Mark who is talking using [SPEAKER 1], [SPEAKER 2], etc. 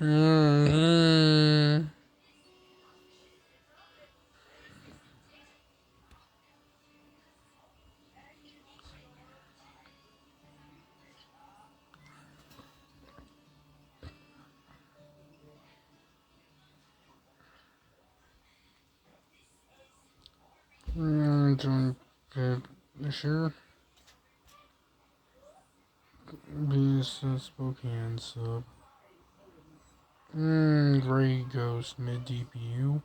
[SPEAKER 1] Mm-hmm. Doing good this year. Business Spokane sub. Gray Ghost mid DPU.